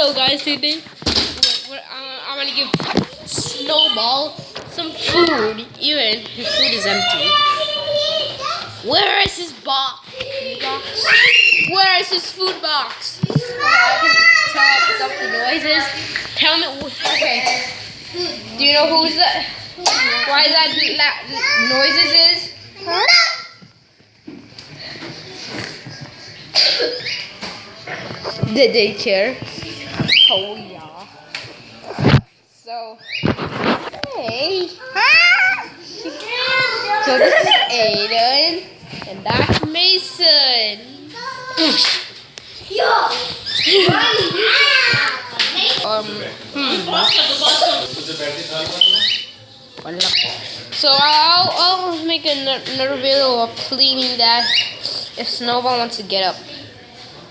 Hello guys, today I'm gonna give Snowball some food, even his food is empty. Where is his box? Where is his food box? I can tell the noises. Tell me, okay. Do you know who's that? Why that noises is? The daycare. Oh yeah. So, hey. So this is Aiden, and that's Mason. So I'll make another video of cleaning that if Snowball wants to get up.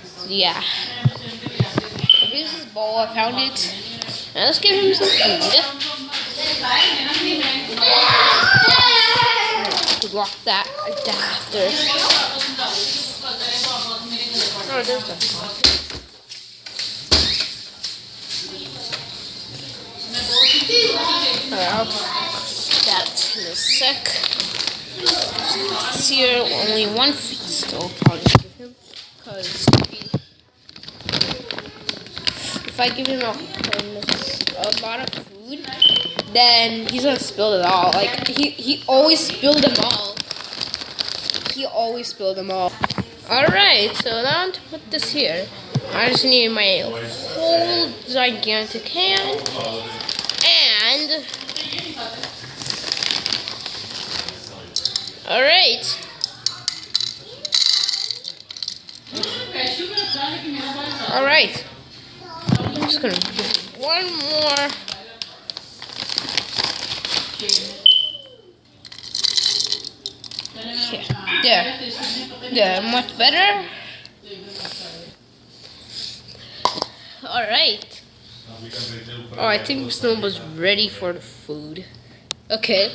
So yeah. Here's his bowl. I found it. Now let's give him some food. Lock that after. Oh, there's the I'll that in a sec. This here, only one feed still probably give him, because if I give him a lot of food, then he's gonna spill it all. Like he always spilled them all. Alright, so now to put this here, I just need my whole gigantic can and alright. Alright. I'm just gonna do one more. Yeah. There, much better. Alright. Oh, I think Snowball's ready for the food. Okay.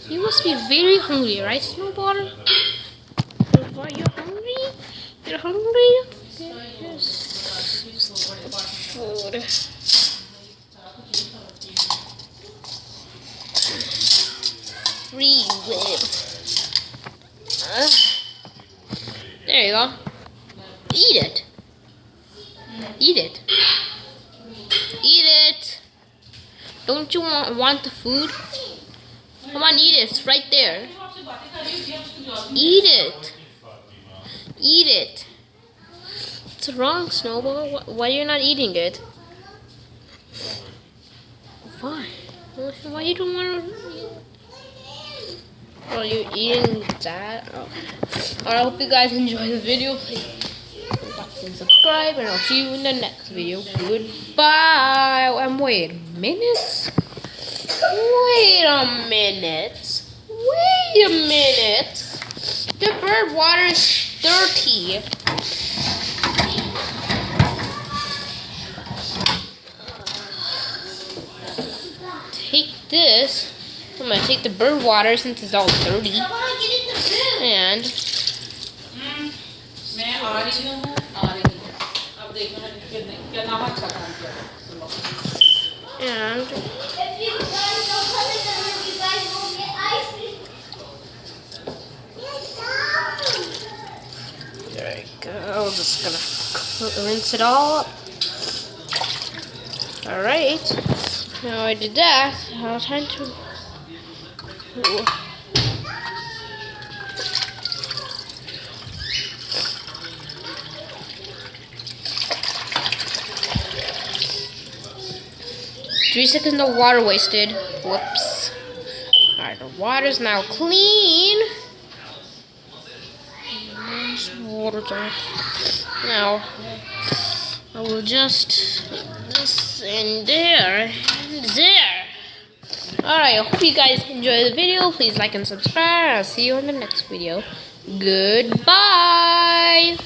You must be very hungry, right, Snowball? You're hungry? You're hungry? Here's food. Free whip. There you go. Eat it. Eat it. Eat it. Don't you want the food? Come on, eat it. It's right there. Eat it. Eat it. What's wrong, Snowball? Why are you not eating it? Why? Why you don't want to eat it? Are you eating that? Oh. Alright, I hope you guys enjoy the video. Please like and subscribe, and I'll see you in the next video. Goodbye. And wait a minute. Wait a minute. Wait a minute. The bird water is dirty. Take this. I'm gonna take the bird water since it's all dirty. And there we go. I'm just gonna rinse it all up. Alright. Now I did that. Now time to Three seconds of water wasted. Whoops. Alright, the water's now clean. Water's off. Now I will just put this in there and there. Alright, I hope you guys enjoy the video. Please like and subscribe. I'll see you in the next video. Goodbye.